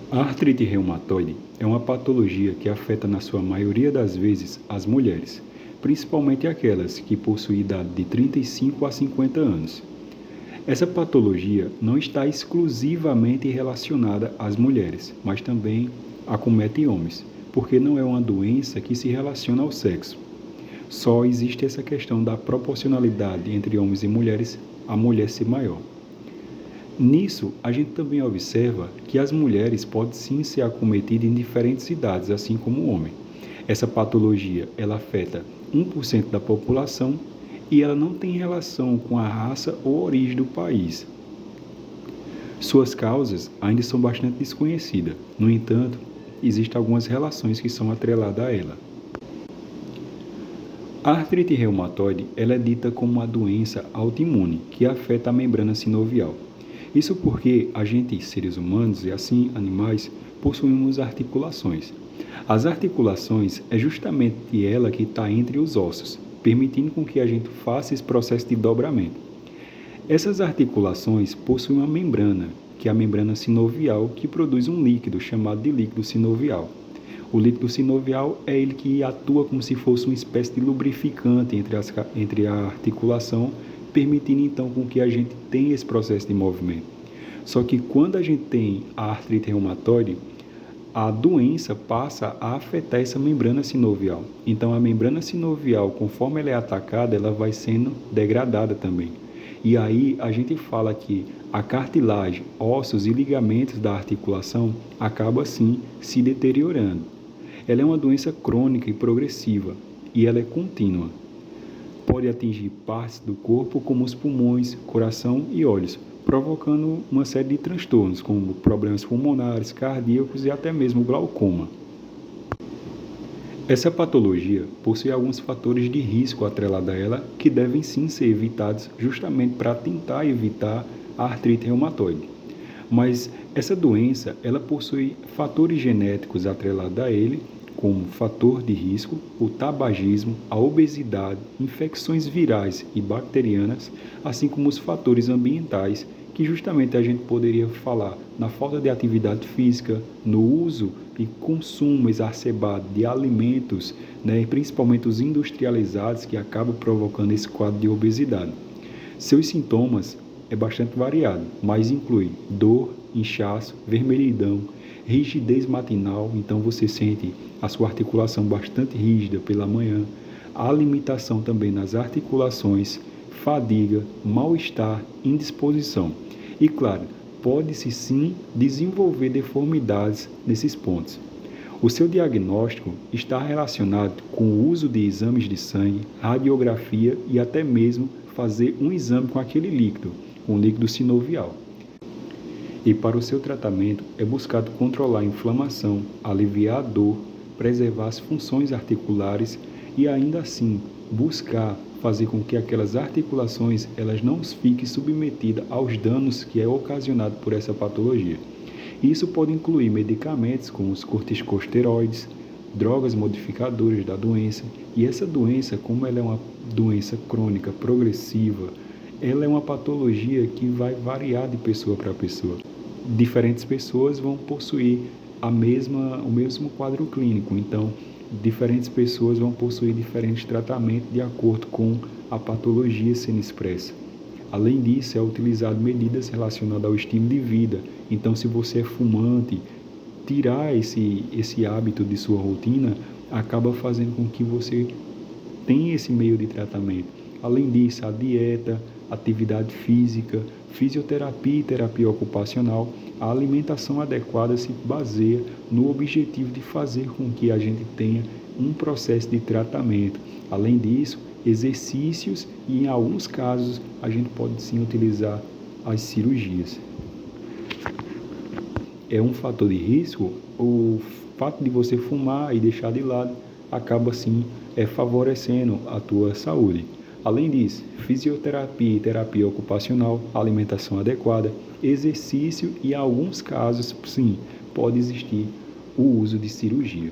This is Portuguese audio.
A artrite reumatoide é uma patologia que afeta na sua maioria das vezes as mulheres, principalmente aquelas que possuem idade de 35 a 50 anos. Essa patologia não está exclusivamente relacionada às mulheres, mas também acomete homens, porque não é uma doença que se relaciona ao sexo. Só existe essa questão da proporcionalidade entre homens e mulheres, a mulher ser maior. Nisso, a gente também observa que as mulheres podem sim ser acometidas em diferentes idades, assim como o homem. Essa patologia, ela afeta 1% da população e ela não tem relação com a raça ou origem do país. Suas causas ainda são bastante desconhecidas, no entanto, existem algumas relações que são atreladas a ela. A artrite reumatoide ela é dita como uma doença autoimune que afeta a membrana sinovial. Isso porque a gente, seres humanos e assim animais, possuímos articulações. As articulações é justamente ela que está entre os ossos, permitindo com que a gente faça esse processo de dobramento. Essas articulações possuem uma membrana, que é a membrana sinovial, que produz um líquido chamado de líquido sinovial. O líquido sinovial é ele que atua como se fosse uma espécie de lubrificante entre a articulação, permitindo então com que a gente tenha esse processo de movimento. Só que quando a gente tem a artrite reumatoide, a doença passa a afetar essa membrana sinovial. Então a membrana sinovial, conforme ela é atacada, ela vai sendo degradada também. E aí a gente fala que a cartilagem, ossos e ligamentos da articulação acabam assim se deteriorando. Ela é uma doença crônica e progressiva, e ela é contínua. Pode atingir partes do corpo como os pulmões, coração e olhos, provocando uma série de transtornos, como problemas pulmonares, cardíacos e até mesmo glaucoma. Essa patologia possui alguns fatores de risco atrelados a ela que devem sim ser evitados justamente para tentar evitar a artrite reumatoide. Mas essa doença, ela possui fatores genéticos atrelados a ele, como fator de risco, o tabagismo, a obesidade, infecções virais e bacterianas, assim como os fatores ambientais, que justamente a gente poderia falar na falta de atividade física, no uso e consumo exacerbado de alimentos, principalmente os industrializados, que acabam provocando esse quadro de obesidade. Seus sintomas é bastante variado, mas inclui dor, inchaço, vermelhidão, rigidez matinal, então você sente a sua articulação bastante rígida pela manhã, a limitação também nas articulações, fadiga, mal-estar, indisposição. E claro, pode-se sim desenvolver deformidades nesses pontos. O seu diagnóstico está relacionado com o uso de exames de sangue, radiografia e até mesmo fazer um exame com aquele líquido, com líquido sinovial. E para o seu tratamento é buscado controlar a inflamação, aliviar a dor, preservar as funções articulares e ainda assim buscar fazer com que aquelas articulações elas não fiquem submetidas aos danos que é ocasionado por essa patologia. Isso pode incluir medicamentos como os corticosteroides, drogas modificadoras da doença, e essa doença, como ela é uma doença crônica progressiva, ela é uma patologia que vai variar de pessoa para pessoa. Diferentes pessoas vão possuir o mesmo quadro clínico, então diferentes pessoas vão possuir diferentes tratamentos de acordo com a patologia sendo expressa. Além disso, é utilizado medidas relacionadas ao estilo de vida. Então, se você é fumante, tirar esse hábito de sua rotina acaba fazendo com que você tenha esse meio de tratamento. Além disso, a dieta, atividade física, fisioterapia e terapia ocupacional, a alimentação adequada se baseia no objetivo de fazer com que a gente tenha um processo de tratamento. Além disso, exercícios e, em alguns casos, a gente pode sim utilizar as cirurgias. É um fator de risco, o fato de você fumar e deixar de lado acaba sim favorecendo a tua saúde. Além disso, fisioterapia e terapia ocupacional, alimentação adequada, exercício e, em alguns casos, sim, pode existir o uso de cirurgia.